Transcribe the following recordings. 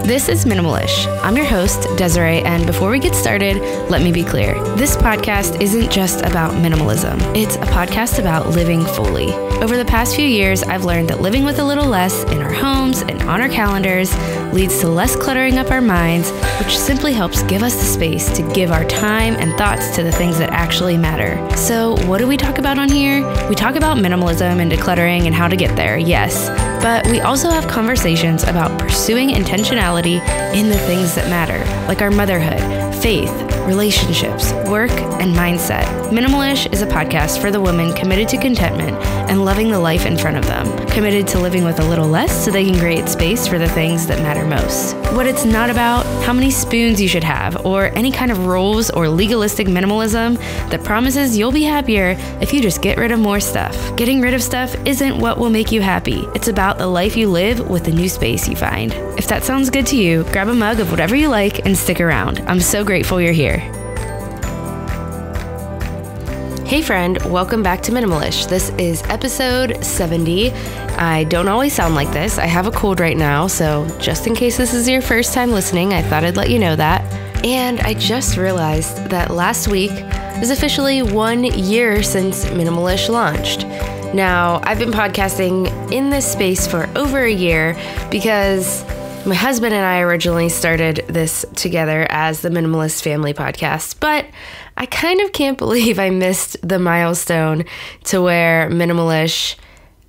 This is Minimalish. I'm your host, Desiree, and before we get started, let me be clear. This podcast isn't just about minimalism. It's a podcast about living fully. Over the past few years, I've learned that living with a little less in our homes and on our calendars leads to less cluttering up our minds, which simply helps give us the space to give our time and thoughts to the things that actually matter. So what do we talk about on here? We talk about minimalism and decluttering and how to get there, yes. But we also have conversations about pursuing intentionality in the things that matter, like our motherhood, faith, relationships, work, and mindset. Minimalish is a podcast for the woman committed to contentment and loving the life in front of them, committed to living with a little less so they can create space for the things that matter most. What it's not about, how many spoons you should have, or any kind of rules or legalistic minimalism that promises you'll be happier if you just get rid of more stuff. Getting rid of stuff isn't what will make you happy. It's about the life you live with the new space you find. If that sounds good to you, grab a mug of whatever you like and stick around. I'm so grateful you're here. Hey friend, welcome back to Minimalish. This is episode 70. I don't always sound like this. I have a cold right now, so just in case this is your first time listening, I thought I'd let you know that. And I just realized that last week was officially 1 year since Minimalish launched. Now, I've been podcasting in this space for over a year because my husband and I originally started this together as the Minimalist Family Podcast, but I kind of can't believe I missed the milestone to where Minimalish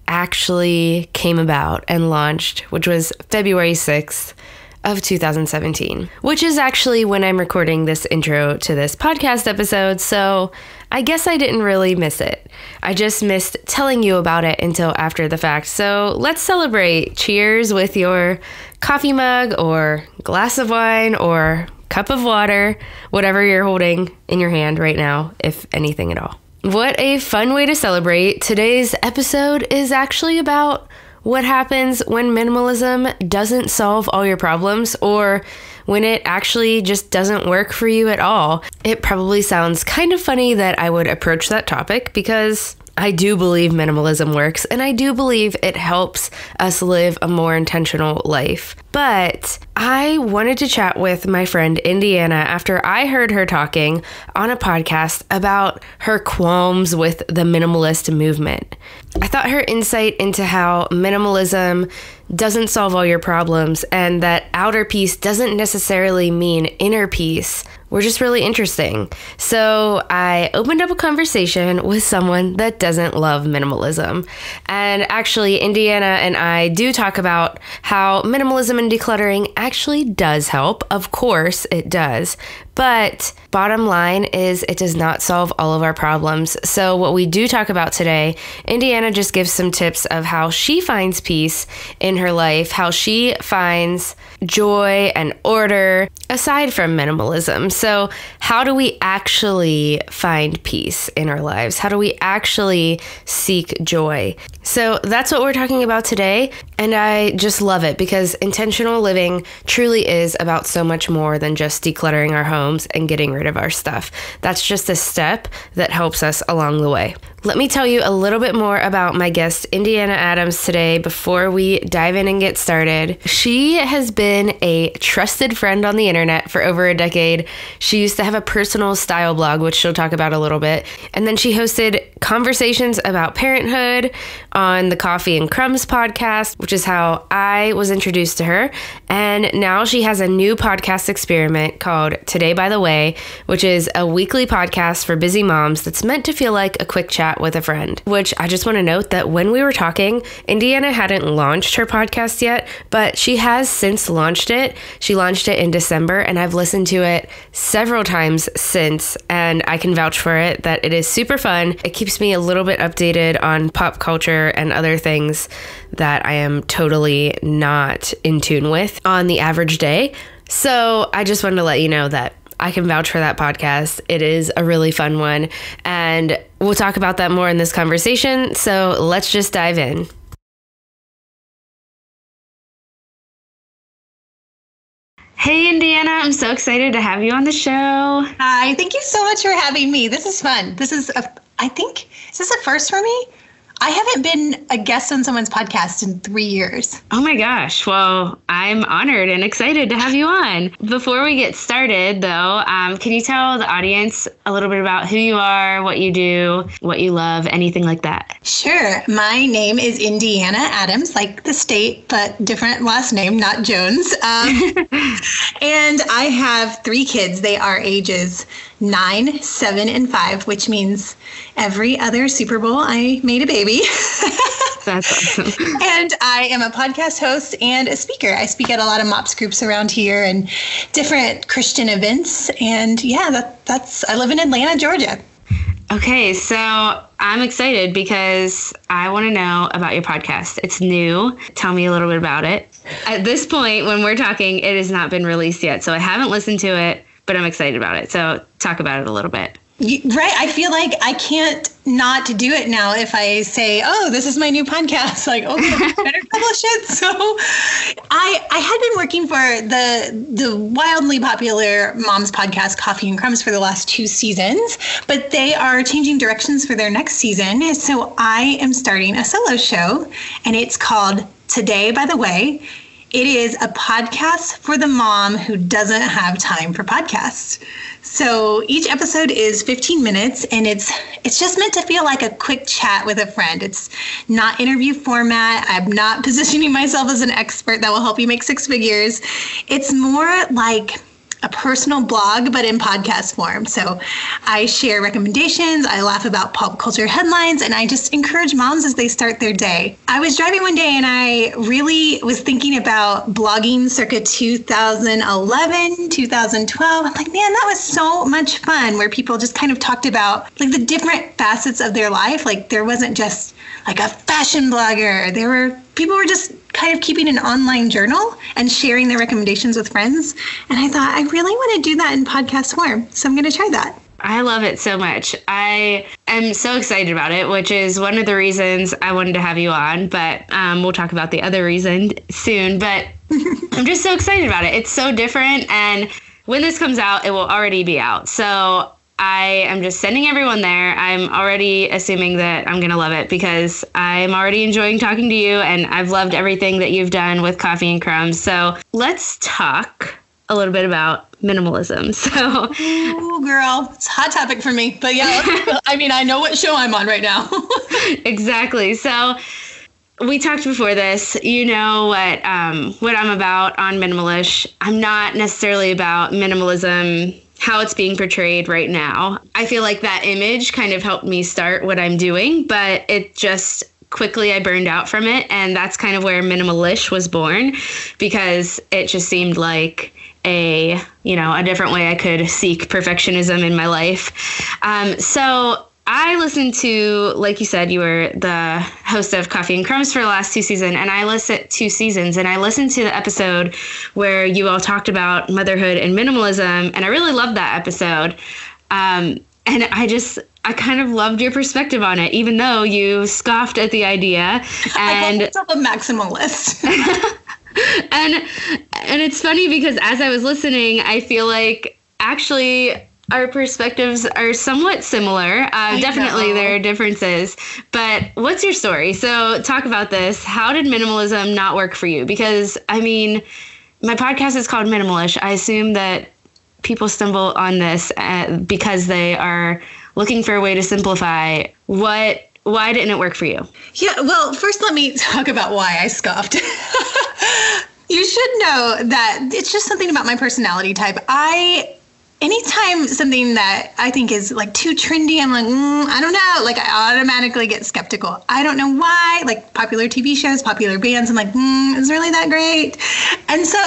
actually came about and launched, which was February 6th of 2017, which is actually when I'm recording this intro to this podcast episode, so I guess I didn't really miss it. I just missed telling you about it until after the fact. So let's celebrate. Cheers with your coffee mug or glass of wine or cup of water, whatever you're holding in your hand right now, if anything at all. What a fun way to celebrate. Today's episode is actually about what happens when minimalism doesn't solve all your problems or when it actually just doesn't work for you at all. It probably sounds kind of funny that I would approach that topic because I do believe minimalism works and I do believe it helps us live a more intentional life. But I wanted to chat with my friend Indiana after I heard her talking on a podcast about her qualms with the minimalist movement. I thought her insight into how minimalism doesn't solve all your problems and that outer peace doesn't necessarily mean inner peace were just really interesting. So I opened up a conversation with someone that doesn't love minimalism. And actually, Indiana and I do talk about how minimalism and decluttering actually does help. Of course it does. But bottom line is it does not solve all of our problems. So what we do talk about today, Indiana just gives some tips of how she finds peace in her life, how she finds joy and order aside from minimalism. So how do we actually find peace in our lives? How do we actually seek joy? So that's what we're talking about today. And I just love it because intentional living truly is about so much more than just decluttering our homes and getting rid of our stuff. That's just a step that helps us along the way. Let me tell you a little bit more about my guest, Indiana Adams, today before we dive in and get started. She has been a trusted friend on the internet for over a decade. She used to have a personal style blog, which she'll talk about a little bit. And then she hosted conversations about parenthood on the Coffee and Crumbs podcast, which is how I was introduced to her. And now she has a new podcast experiment called Today by the Way, which is a weekly podcast for busy moms that's meant to feel like a quick chat with a friend, which I just want to note that when we were talking, Indiana hadn't launched her podcast yet, but she has since launched it. She launched it in December and I've listened to it several times since, and I can vouch for it that it is super fun. It keeps me a little bit updated on pop culture and other things that I am totally not in tune with on the average day. So I just wanted to let you know that I can vouch for that podcast. It is a really fun one, and we'll talk about that more in this conversation. So let's just dive in. Hey, Indiana, I'm so excited to have you on the show. Hi, thank you so much for having me. This is fun. Is this a first for me? I haven't been a guest on someone's podcast in 3 years. Oh my gosh. Well, I'm honored and excited to have you on. Before we get started, though, can you tell the audience a little bit about who you are, what you do, what you love, anything like that? Sure. My name is Indiana Adams, like the state, but different last name, not Jones. And I have 3 kids. They are ages 9, 7, and 5, which means every other Super Bowl I made a baby. That's awesome. And I am a podcast host and a speaker. I speak at a lot of MOPS groups around here and different Christian events. And yeah, that's I live in Atlanta, Georgia. Okay, so I'm excited because I want to know about your podcast. It's new. Tell me a little bit about it. At this point, when we're talking, it has not been released yet, so I haven't listened to it, but I'm excited about it. So talk about it a little bit. Right. I feel like I can't not do it now if I say, oh, this is my new podcast. Like, okay, better publish it. So I had been working for the wildly popular Moms podcast, Coffee and Crumbs, for the last 2 seasons, but they are changing directions for their next season. So I am starting a solo show, and it's called Today, By the Way. It is a podcast for the mom who doesn't have time for podcasts. So each episode is 15 minutes, and it's just meant to feel like a quick chat with a friend. It's not interview format. I'm not positioning myself as an expert that will help you make 6 figures. It's more like a personal blog, but in podcast form. So I share recommendations, I laugh about pop culture headlines, and I just encourage moms as they start their day. I was driving one day and I really was thinking about blogging circa 2011, 2012. I'm like, man, that was so much fun, where people just kind of talked about like the different facets of their life. Like there wasn't just like a fashion blogger. People were just kind of keeping an online journal and sharing their recommendations with friends. And I thought, I really want to do that in podcast form. So I'm going to try that. I love it so much. I am so excited about it, which is one of the reasons I wanted to have you on. But we'll talk about the other reason soon. But I'm just so excited about it. It's so different. And when this comes out, it will already be out. So I am just sending everyone there. I'm already assuming that I'm going to love it because I'm already enjoying talking to you, and I've loved everything that you've done with Coffee and Crumbs. So let's talk a little bit about minimalism. So, ooh, girl, it's a hot topic for me. But yeah, I know what show I'm on right now. Exactly. So we talked before this. You know what I'm about on Minimalish. I'm not necessarily about minimalism, how it's being portrayed right now. I feel like that image kind of helped me start what I'm doing, but it just quickly I burned out from it. And that's kind of where Minimalish was born, because it just seemed like a different way I could seek perfectionism in my life. So I listened to, like you said, you were the host of Coffee and Crumbs for the last 2 seasons, and I listened to the episode where you all talked about motherhood and minimalism, and I really loved that episode. And I kind of loved your perspective on it, even though you scoffed at the idea. And I call myself a maximalist. and it's funny because as I was listening, I feel like actually our perspectives are somewhat similar. Definitely there are differences. But what's your story? So talk about this. How did minimalism not work for you? Because, my podcast is called Minimalish. I assume that people stumble on this because they are looking for a way to simplify. Why didn't it work for you? Yeah, well, first let me talk about why I scoffed. You should know that it's just something about my personality type. Anytime something that I think is like too trendy, I'm like, I don't know. Like I automatically get skeptical. I don't know why. Like popular TV shows, popular bands, I'm like, is it really that great? And so,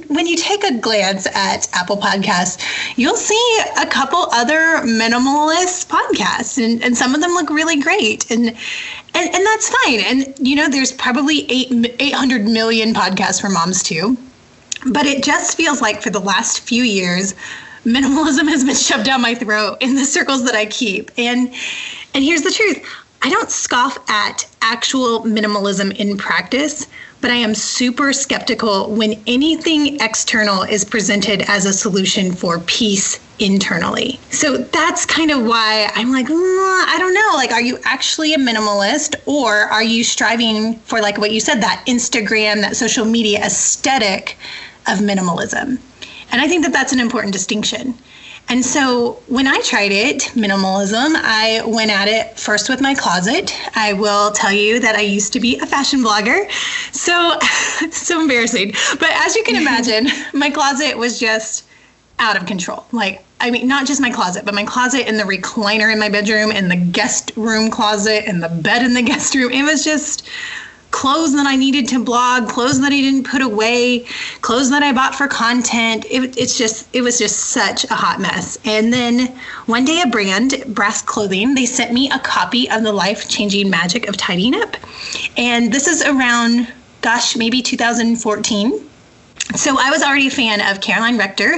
when you take a glance at Apple Podcasts, you'll see a couple other minimalist podcasts, and some of them look really great. And that's fine. And, there's probably 800 million podcasts for moms too. But it just feels like for the last few years, minimalism has been shoved down my throat in the circles that I keep. And here's the truth. I don't scoff at actual minimalism in practice, but I am super skeptical when anything external is presented as a solution for peace internally. So that's kind of why I'm like, I don't know. Like, are you actually a minimalist, or are you striving for, like what you said, that Instagram, that social media aesthetic of minimalism? And I think that that's an important distinction. And so when I tried it, minimalism, I went at it first with my closet. I will tell you that I used to be a fashion blogger. So embarrassing. But as you can imagine, my closet was just out of control. Like, I mean, not just my closet, but my closet and the recliner in my bedroom and the guest room closet and the bed in the guest room. It was just clothes that I needed to blog, clothes that I didn't put away, clothes that I bought for content. It was just such a hot mess. And then one day a brand, Brass Clothing, they sent me a copy of The Life-Changing Magic of Tidying Up. And this is around, maybe 2014. So I was already a fan of Caroline Rector,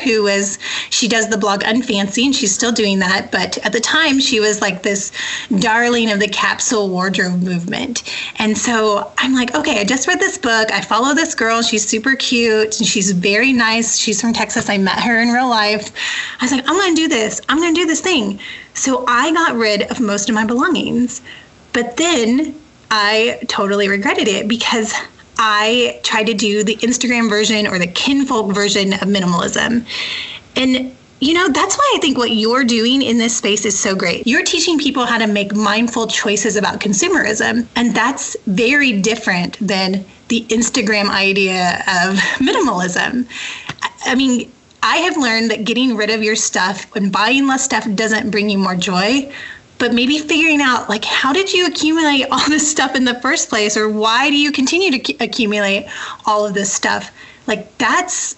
she does the blog Unfancy, and she's still doing that. But at the time, she was like this darling of the capsule wardrobe movement. And so I'm like, okay, I just read this book. I follow this girl. She's super cute, and she's very nice. She's from Texas. I met her in real life. I was like, I'm going to do this. I'm going to do this thing. So I got rid of most of my belongings. But then I totally regretted it, because I tried to do the Instagram version or the kinfolk version of minimalism. And, that's why I think what you're doing in this space is so great. You're teaching people how to make mindful choices about consumerism. And that's very different than the Instagram idea of minimalism. I mean, I have learned that getting rid of your stuff and buying less stuff doesn't bring you more joy. But maybe figuring out, like, how did you accumulate all this stuff in the first place? Or why do you continue to accumulate all of this stuff? Like, that's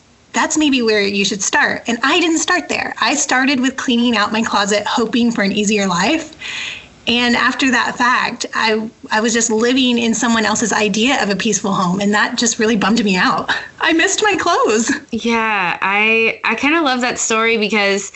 maybe where you should start. And I didn't start there. I started with cleaning out my closet, hoping for an easier life. And after that fact, I was just living in someone else's idea of a peaceful home. And that just really bummed me out. I missed my clothes. Yeah, I kind of love that story, because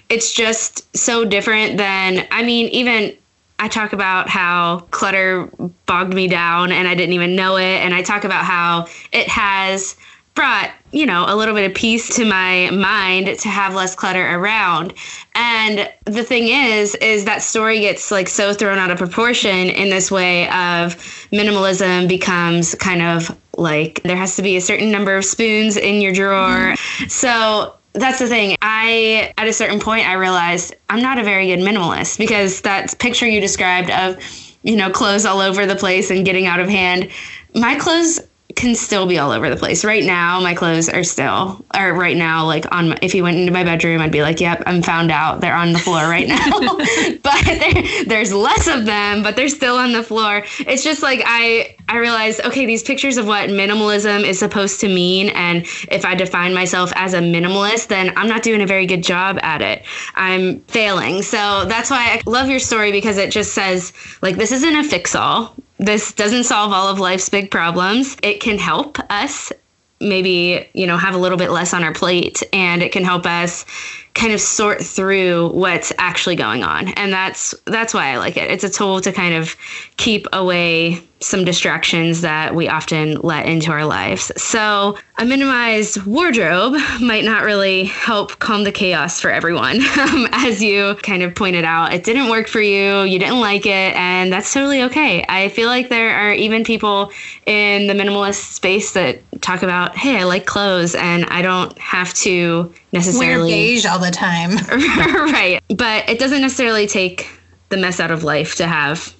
it's just so different than, even I talk about how clutter bogged me down and I didn't even know it. And I talk about how it has brought, a little bit of peace to my mind to have less clutter around. And the thing is that story gets like so thrown out of proportion in this way of minimalism becomes kind of like there has to be a certain number of spoons in your drawer. So that's the thing. At a certain point, I realized I'm not a very good minimalist, because that picture you described of, clothes all over the place and getting out of hand, my clothes can still be all over the place. Right now, my clothes are right now, like if you went into my bedroom, I'd be like, yep, I'm found out. They're on the floor right now. But there's less of them, but they're still on the floor. It's just like I realized, okay, these pictures of what minimalism is supposed to mean. And if I define myself as a minimalist, then I'm not doing a very good job at it. I'm failing. So that's why I love your story, because it just says, like, this isn't a fix-all. This doesn't solve all of life's big problems. It can help us maybe, have a little bit less on our plate, and it can help us kind of sort through what's actually going on. And that's why I like it. It's a tool to kind of keep away some distractions that we often let into our lives. So a minimized wardrobe might not really help calm the chaos for everyone. As you kind of pointed out, it didn't work for you. You didn't like it. And that's totally okay. I feel like there are even people in the minimalist space that talk about, hey, I like clothes and I don't have to necessarily wear beige all the time. Right. But it doesn't necessarily take the mess out of life to have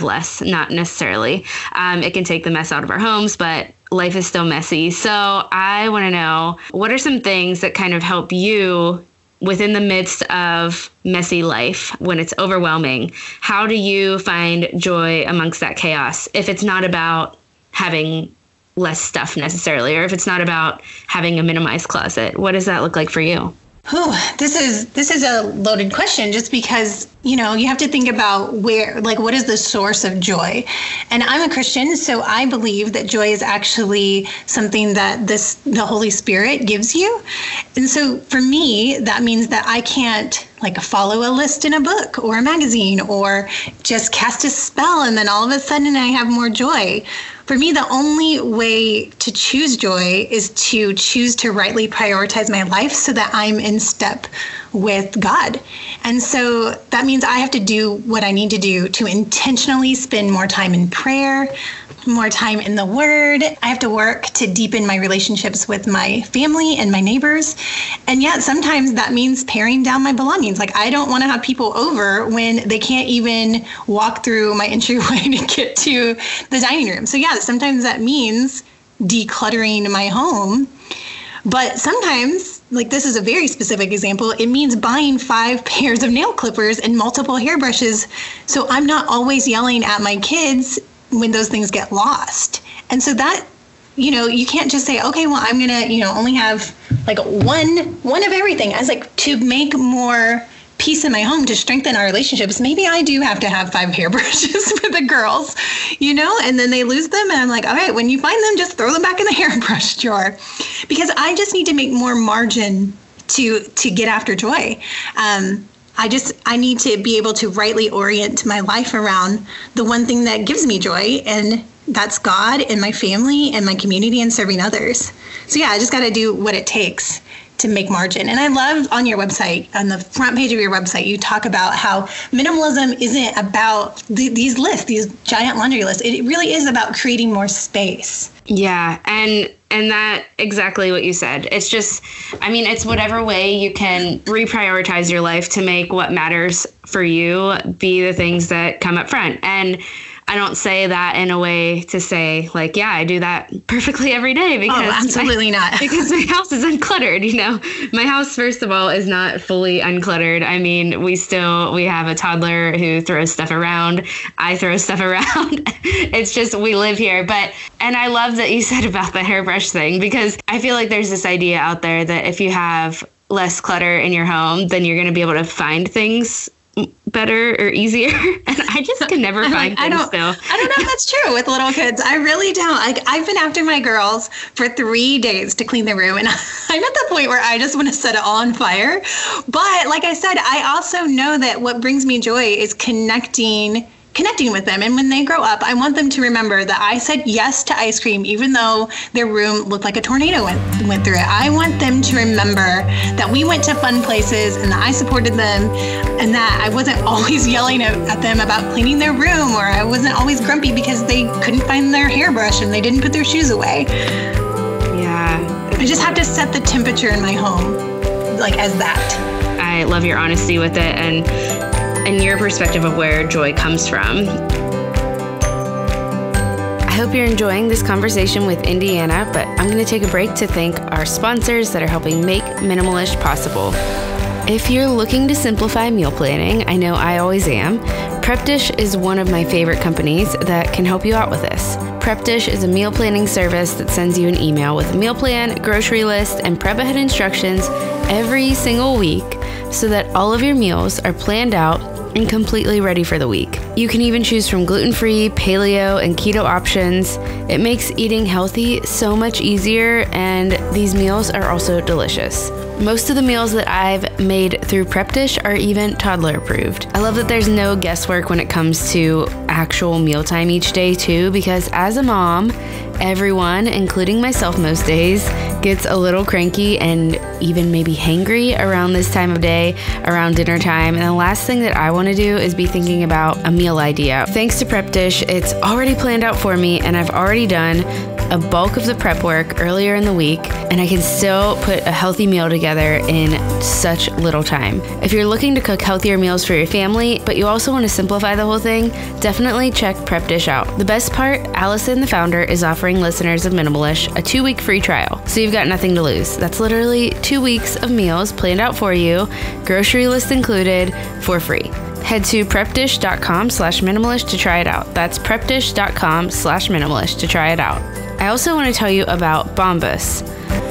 less, not necessarily. It can take the mess out of our homes, but life is still messy. So I want to know, what are some things that kind of help you within the midst of messy life when it's overwhelming? How do you find joy amongst that chaos? If it's not about having less stuff necessarily, or if it's not about having a minimized closet, what does that look like for you? This is a loaded question, just because, you have to think about what is the source of joy? And I'm a Christian, so I believe that joy is actually something that the Holy Spirit gives you. And so for me, that means that I can't follow a list in a book or a magazine or just cast a spell and then all of a sudden I have more joy. For me, the only way to choose joy is to choose to rightly prioritize my life so that I'm in step with God. And so that means I have to do what I need to do to intentionally spend more time in prayer, more time in the Word. I have to work to deepen my relationships with my family and my neighbors. And yet sometimes that means paring down my belongings. I don't want to have people over when they can't even walk through my entryway to get to the dining room. So yeah, sometimes that means decluttering my home. But sometimes, this is a very specific example, it means buying 5 pairs of nail clippers and multiple hairbrushes. So I'm not always yelling at my kids when those things get lost. And so that, you can't just say, okay, well, I'm going to, only have one of everything. I was to make more peace in my home, to strengthen our relationships, maybe I do have to have 5 hairbrushes for the girls, and then they lose them. And I'm all right, when you find them, just throw them back in the hairbrush drawer, because I just need to make more margin to get after joy. I need to be able to rightly orient my life around the one thing that gives me joy, and that's God and my family and my community and serving others. So yeah, I just got to do what it takes to make margin. And I love on your website, on the front page of your website, you talk about how minimalism isn't about these lists, these giant laundry lists. It really is about creating more space. Yeah. And that exactly what you said. It's just, it's whatever way you can reprioritize your life to make what matters for you be the things that come up front. And I don't say that in a way to say yeah, I do that perfectly every day, because absolutely not. Because my house is uncluttered. My house, first of all, is not fully uncluttered. We have a toddler who throws stuff around. I throw stuff around. It's just, we live here. And I love that you said about the hairbrush thing, because I feel like there's this idea out there that if you have less clutter in your home, then you're going to be able to find things better or easier. And I just can never find things still. I don't know if that's true with little kids. I really don't. I've been after my girls for 3 days to clean the room, and I'm at the point where I just want to set it all on fire. But like I said, I also know that what brings me joy is connecting with them. And when they grow up, I want them to remember that I said yes to ice cream, even though their room looked like a tornado went through it. I want them to remember that we went to fun places and that I supported them, and that I wasn't always yelling at them about cleaning their room, or I wasn't always grumpy because they couldn't find their hairbrush and they didn't put their shoes away. Yeah. I just have to set the temperature in my home as that. I love your honesty with it, and your perspective of where joy comes from. I hope you're enjoying this conversation with Indiana, but I'm going to take a break to thank our sponsors that are helping make Minimalish possible. If you're looking to simplify meal planning, I know I always am, Prepdish is one of my favorite companies that can help you out with this. Prepdish is a meal planning service that sends you an email with a meal plan, grocery list, and prep ahead instructions every single week, so that all of your meals are planned out and completely ready for the week. You can even choose from gluten-free, paleo, and keto options. It makes eating healthy so much easier, and these meals are also delicious. Most of the meals that I've made through Prepdish are even toddler approved. I love that there's no guesswork when it comes to actual mealtime each day too, because as a mom, everyone, including myself most days, gets a little cranky and even maybe hangry around this time of day, around dinner time. And the last thing that I want to do is be thinking about a meal idea. Thanks to Prepdish, it's already planned out for me, and I've already done a bulk of the prep work earlier in the week, and I can still put a healthy meal together in such little time. If you're looking to cook healthier meals for your family, but you also want to simplify the whole thing, definitely check Prepdish out. The best part, Allison, the founder, is offering listeners of Minimalish a 2-week free trial, so you've got nothing to lose. That's literally 2 weeks of meals planned out for you, grocery list included, for free. Head to prepdish.com/minimalish to try it out. That's prepdish.com/minimalish to try it out. I also want to tell you about Bombas.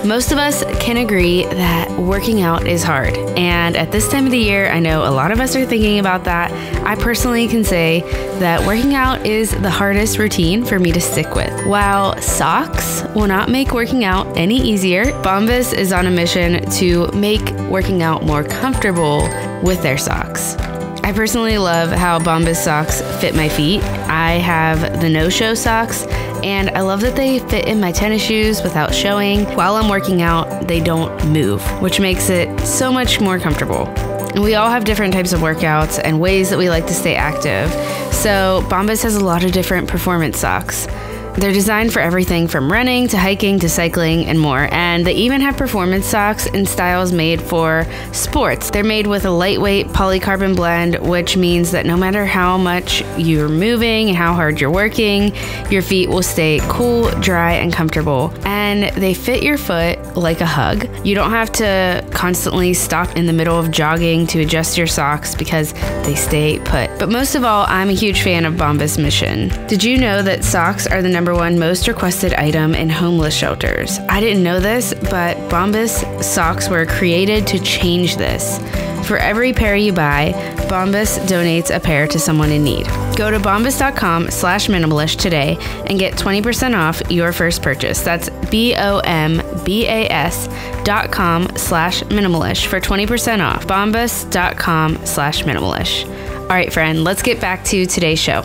Most of us can agree that working out is hard. And at this time of the year, I know a lot of us are thinking about that. I personally can say that working out is the hardest routine for me to stick with. While socks will not make working out any easier, Bombas is on a mission to make working out more comfortable with their socks. I personally love how Bombas socks fit my feet. I have the no-show socks, and I love that they fit in my tennis shoes without showing. While I'm working out, they don't move, which makes it so much more comfortable. And we all have different types of workouts and ways that we like to stay active. So Bombas has a lot of different performance socks. They're designed for everything from running to hiking to cycling and more. And they even have performance socks in styles made for sports. They're made with a lightweight polycarbon blend, which means that no matter how much you're moving and how hard you're working, your feet will stay cool, dry, and comfortable. And they fit your foot like a hug. You don't have to constantly stop in the middle of jogging to adjust your socks because they stay put. But most of all, I'm a huge fan of Bombas' mission. Did you know that socks are the number one most requested item in homeless shelters? I didn't know this, but Bombas socks were created to change this. For every pair you buy, Bombas donates a pair to someone in need. Go to bombas.com/minimalist today and get 20% off your first purchase. That's BOMBAS.com/minimalist for 20% off. Bombas.com/minimalist. All right, friend, let's get back to today's show.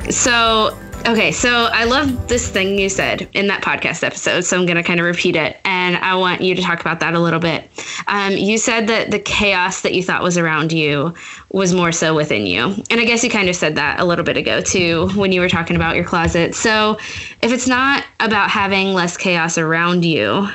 So I love this thing you said in that podcast episode, so I'm going to kind of repeat it, and I want you to talk about that a little bit. You said that the chaos that you thought was around you was more so within you, and I guess you kind of said that a little bit ago, too, when you were talking about your closet. So if it's not about having less chaos around you,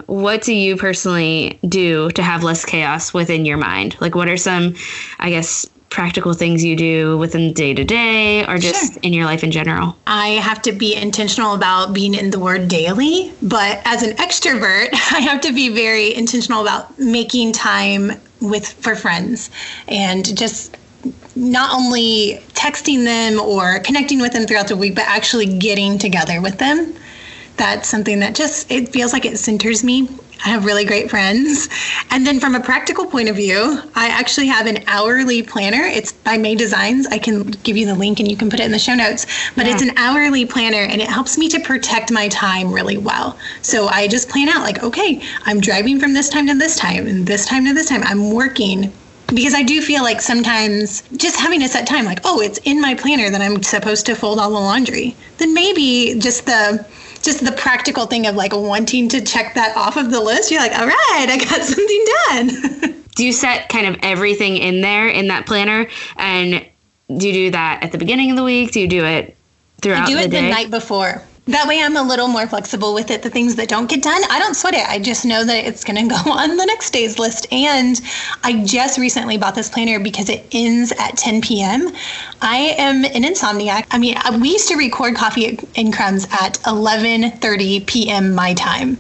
what do you personally do to have less chaos within your mind? Like, what are some, I guess, practical things you do within day to day or just in your life in general? I have to be intentional about being in the word daily, but as an extrovert, I have to be very intentional about making time for friends and just not only texting them or connecting with them throughout the week, but actually getting together with them. That's something that it feels like it centers me. I have really great friends. And then from a practical point of view, I actually have an hourly planner. It's by May Designs. I can give you the link and you can put it in the show notes. But It's an hourly planner and it helps me to protect my time really well. So I just plan out like, okay, I'm driving from this time to this time and this time to this time. I'm working. Because I do feel like sometimes just having a set time, like, oh, it's in my planner that I'm supposed to fold all the laundry. Then maybe just the practical thing of like wanting to check that off of the list. You're like, all right, I got something done. Do you set kind of everything in there in that planner? And do you do that at the beginning of the week? Do you do it throughout the day? I do it the night before. That way I'm a little more flexible with it. The things that don't get done, I don't sweat it. I just know that it's going to go on the next day's list. And I just recently bought this planner because it ends at 10 p.m. I am an insomniac. I mean, we used to record Coffee and Crumbs at 11:30 p.m. my time.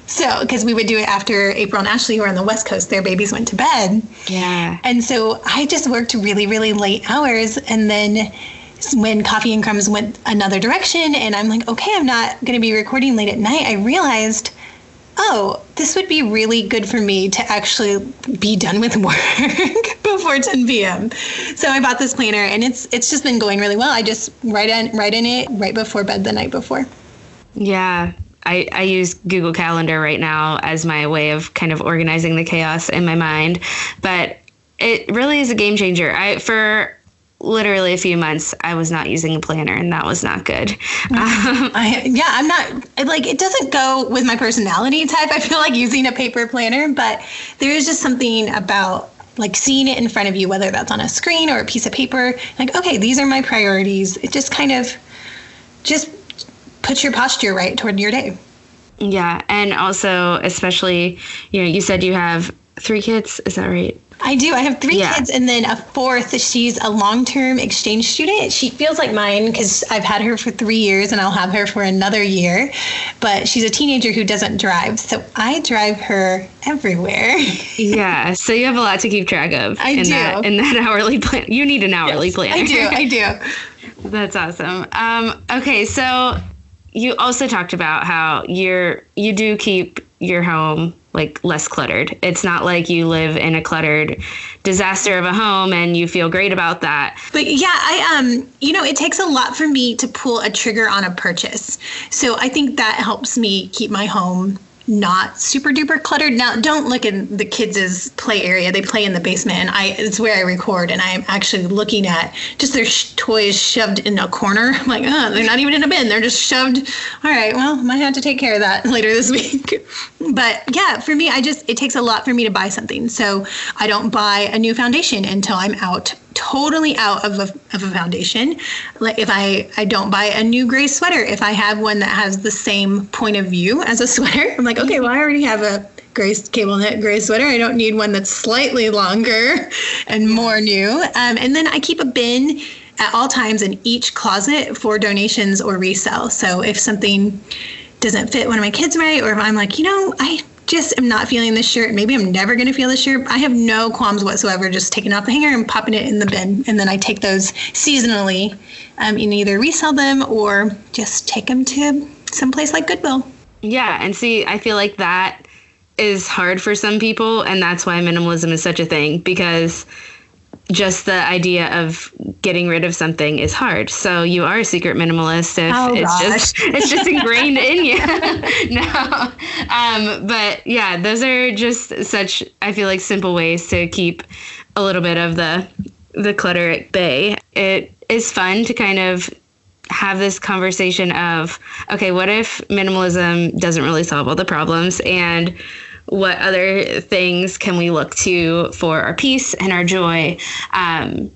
So, because we would do it after April and Ashley were on the West Coast, their babies went to bed. Yeah. And so I just worked really, really late hours. And then when Coffee and Crumbs went another direction and I'm like, okay, I'm not going to be recording late at night, I realized, oh, this would be really good for me to actually be done with work before 10 p.m. So I bought this planner and it's just been going really well. I just write in it right before bed the night before. Yeah. I use Google Calendar right now as my way of kind of organizing the chaos in my mind, but it really is a game changer. For literally a few months, I was not using a planner, and that was not good. I'm not, like, it doesn't go with my personality type. I feel like using a paper planner, but there is just something about like seeing it in front of you, whether that's on a screen or a piece of paper, like, okay, these are my priorities. It just kind of just puts your posture right toward your day. Yeah. And also, especially, you said you have 3 kids. Is that right? I do. I have 3 kids and then a 4th. She's a long-term exchange student. She feels like mine because I've had her for 3 years and I'll have her for another year. But she's a teenager who doesn't drive. So I drive her everywhere. Yeah. So you have a lot to keep track of. I do. In that hourly plan. You need an hourly planner. I do. That's awesome. Okay. So you also talked about how you do keep your home like less cluttered. It's not like you live in a cluttered disaster of a home and you feel great about that. But yeah, it takes a lot for me to pull a trigger on a purchase. So I think that helps me keep my home not super duper cluttered. Now, don't look in the kids' play area. They play in the basement, and it's where I record, and I'm actually looking at just their toys shoved in a corner. I'm like, oh, they're not even in a bin. They're just shoved. All right, well, might have to take care of that later this week. But yeah, for me, it takes a lot for me to buy something. So I don't buy a new foundation until I'm totally out of a foundation. Like if I don't buy a new gray sweater, if I have one that has the same point of view as a sweater, I'm like, okay, well, I already have a gray cable knit gray sweater. I don't need one that's slightly longer and more new. And then I keep a bin at all times in each closet for donations or resale. So if something doesn't fit one of my kids right, or if I'm like, I just am not feeling this shirt, maybe I'm never going to feel this shirt, I have no qualms whatsoever just taking it off the hanger and popping it in the bin. And then I take those seasonally and either resell them or just take them to someplace like Goodwill. Yeah. And see, I feel like that is hard for some people. And that's why minimalism is such a thing, because just the idea of getting rid of something is hard. So you are a secret minimalist if it's just ingrained in you. No. But yeah, those are just such, I feel like, simple ways to keep a little bit of the clutter at bay. It is fun to kind of have this conversation of, okay, what if minimalism doesn't really solve all the problems, and what other things can we look to for our peace and our joy, and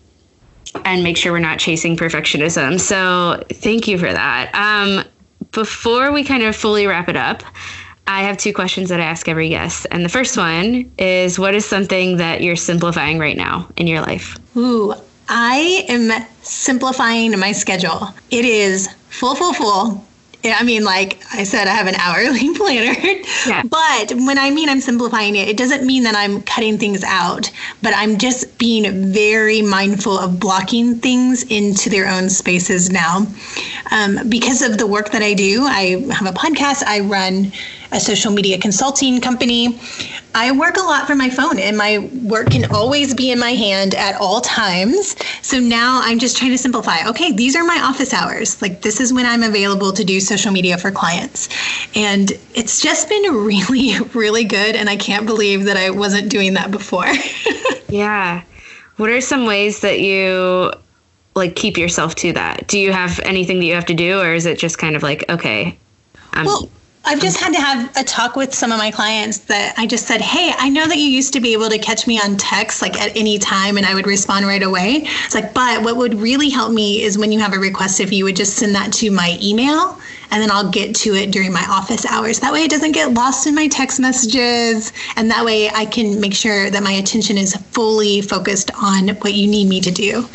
make sure we're not chasing perfectionism. So thank you for that. Before we kind of fully wrap it up, I have 2 questions that I ask every guest. And the first one is, what is something that you're simplifying right now in your life? Ooh, I am simplifying my schedule. It is full. I mean, like I said, I have an hourly planner, yeah. But when I mean I'm simplifying it, it doesn't mean that I'm cutting things out, but I'm just being very mindful of blocking things into their own spaces now. Because of the work that I do, I have a podcast, I run a social media consulting company. I work a lot from my phone, and my work can always be in my hand at all times. So now I'm just trying to simplify. Okay, these are my office hours. Like, this is when I'm available to do social media for clients. And it's just been really, really good. And I can't believe that I wasn't doing that before. Yeah. What are some ways that you keep yourself to that? Do you have anything that you have to do, or is it just kind of like, okay, I've just had to have a talk with some of my clients that I just said, hey, I know that you used to be able to catch me on text at any time and I would respond right away. It's but what would really help me is when you have a request, if you would just send that to my email, and then I'll get to it during my office hours. That way it doesn't get lost in my text messages. And that way I can make sure that my attention is fully focused on what you need me to do.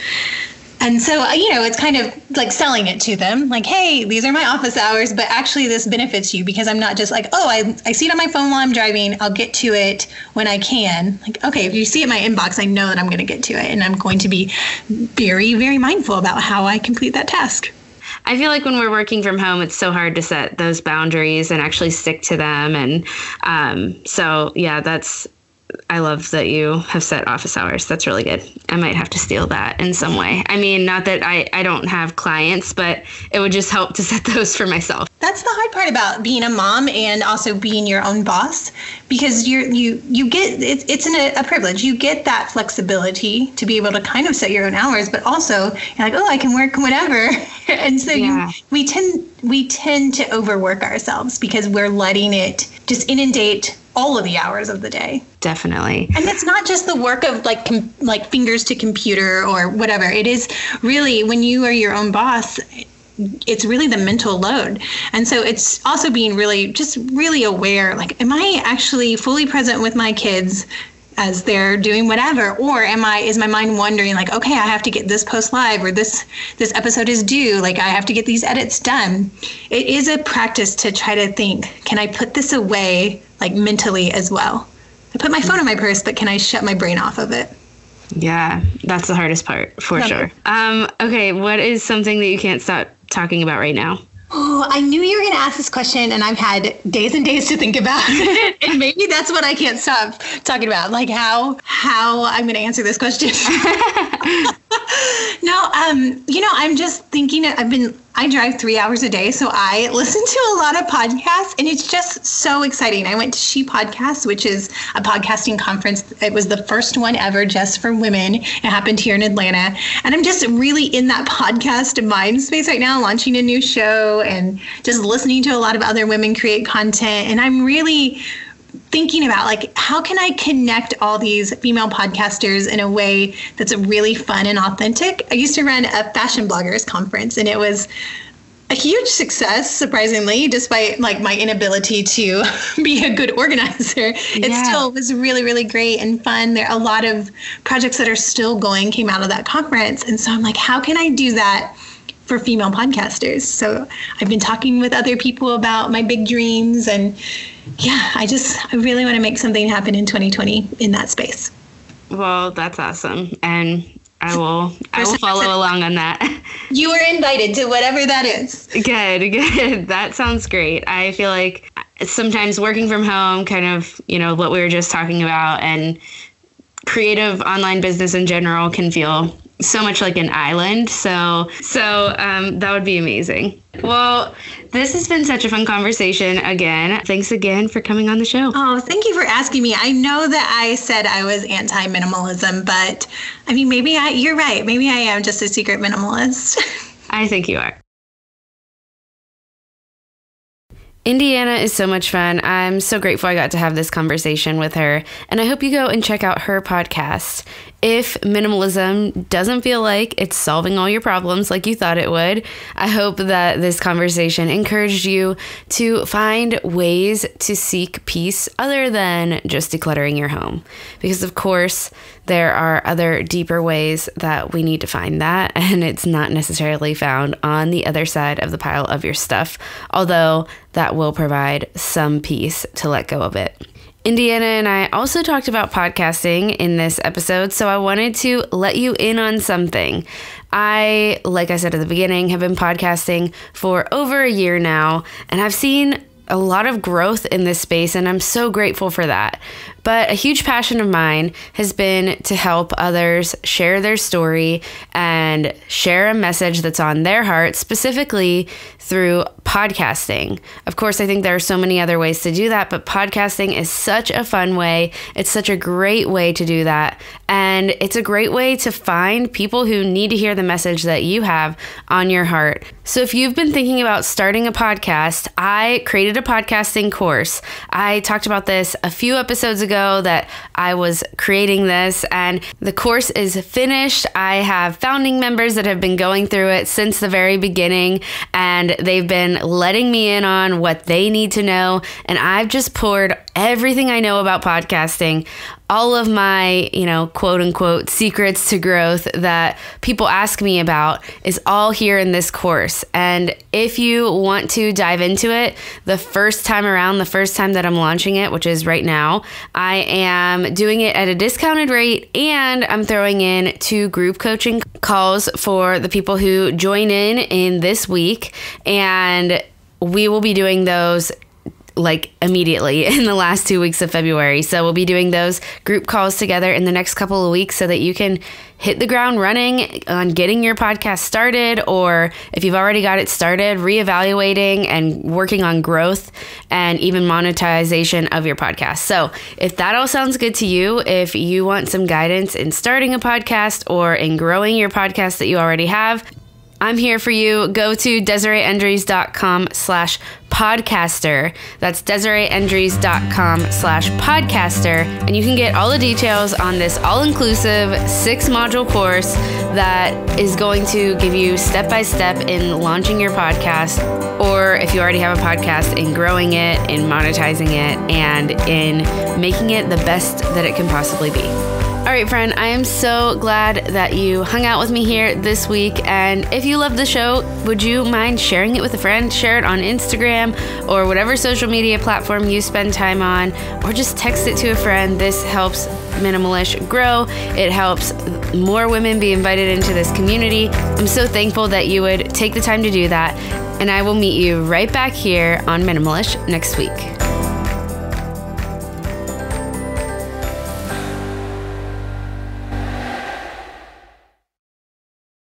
And so, it's kind of like selling it to them. Like, hey, these are my office hours, but actually this benefits you because I'm not just like, oh, I see it on my phone while I'm driving. I'll get to it when I can. Like, okay, if you see it in my inbox, I know that I'm going to get to it. And I'm going to be very, very mindful about how I complete that task. I feel like when we're working from home, it's so hard to set those boundaries and actually stick to them. And so, yeah, I love that you have set office hours. That's really good. I might have to steal that in some way. I mean, not that I don't have clients, but it would just help to set those for myself. That's the hard part about being a mom and also being your own boss, because you get it's a privilege. You get that flexibility to be able to kind of set your own hours, but also you're like, oh, I can work whenever. And so we tend to overwork ourselves because we're letting it just inundate all of the hours of the day. Definitely. And it's not just the work of like fingers to computer or whatever. It is really, when you are your own boss, it's really the mental load. And so it's also being really aware, like, am I actually fully present with my kids as they're doing whatever? Or is my mind wondering like, okay, I have to get this post live, or this episode is due, like I have to get these edits done. It is a practice to try to think, can I put this away like mentally as well? I put my phone in my purse, but can I shut my brain off of it? Yeah, that's the hardest part for sure. Okay, what is something that you can't stop talking about right now? Oh, I knew you were going to ask this question, and I've had days and days to think about it. And maybe that's what I can't stop talking about, like how I'm going to answer this question. No, I'm just thinking. I drive 3 hours a day, so I listen to a lot of podcasts, and it's just so exciting. I went to She Podcast, which is a podcasting conference. It was the first one ever just for women. It happened here in Atlanta, and I'm just really in that podcast mind space right now, launching a new show and just listening to a lot of other women create content. And I'm really thinking about, like, how can I connect all these female podcasters in a way that's really fun and authentic? I used to run a fashion bloggers conference, and it was a huge success, surprisingly, despite like my inability to be a good organizer. It still was really, really great and fun. There are a lot of projects that are still going, came out of that conference. And so I'm like, how can I do that for female podcasters? So I've been talking with other people about my big dreams, and I really want to make something happen in 2020 in that space. Well, that's awesome. And I will follow along on that. You are invited to whatever that is. Good. That sounds great. I feel like sometimes working from home, kind of, what we were just talking about, and creative online business in general can feel so much like an island. So that would be amazing. Well, this has been such a fun conversation again. Thanks again for coming on the show. Oh, thank you for asking me. I know that I said I was anti-minimalism, but I mean, you're right. Maybe I am just a secret minimalist. I think you are. Indiana is so much fun. I'm so grateful I got to have this conversation with her, and I hope you go and check out her podcast. If minimalism doesn't feel like it's solving all your problems like you thought it would, I hope that this conversation encouraged you to find ways to seek peace other than just decluttering your home. Because of course, there are other deeper ways that we need to find that, and it's not necessarily found on the other side of the pile of your stuff, although that will provide some peace to let go of it. Indiana and I also talked about podcasting in this episode, so I wanted to let you in on something. Like I said at the beginning, have been podcasting for over a year now, and I've seen a lot of growth in this space, and I'm so grateful for that. But a huge passion of mine has been to help others share their story and share a message that's on their heart, specifically through podcasting. Of course, I think there are so many other ways to do that, but podcasting is such a fun way. It's such a great way to do that. And it's a great way to find people who need to hear the message that you have on your heart. So if you've been thinking about starting a podcast, I created a podcasting course. I talked about this a few episodes ago that I was creating this, and the course is finished. I have founding members that have been going through it since the very beginning, and they've been letting me in on what they need to know. And I've just poured everything I know about podcasting, all of my, quote unquote secrets to growth that people ask me about is all here in this course. And if you want to dive into it, the first time that I'm launching it, which is right now, I am doing it at a discounted rate, and I'm throwing in 2 group coaching calls for the people who join in this week. And we will be doing those like immediately in the last 2 weeks of February. So we'll be doing those group calls together in the next couple of weeks so that you can hit the ground running on getting your podcast started, or if you've already got it started, reevaluating and working on growth and even monetization of your podcast. So if that all sounds good to you, if you want some guidance in starting a podcast or in growing your podcast that you already have, I'm here for you. Go to DesireeEndries.com/podcaster. That's DesireeEndries.com/podcaster. And you can get all the details on this all-inclusive 6-module course that is going to give you step-by-step in launching your podcast, or if you already have a podcast, in growing it, in monetizing it, and in making it the best that it can possibly be. All right, friend, I am so glad that you hung out with me here this week. And if you love the show, would you mind sharing it with a friend? Share it on Instagram or whatever social media platform you spend time on, or just text it to a friend. This helps Minimalish grow. It helps more women be invited into this community. I'm so thankful that you would take the time to do that. And I will meet you right back here on Minimalish next week.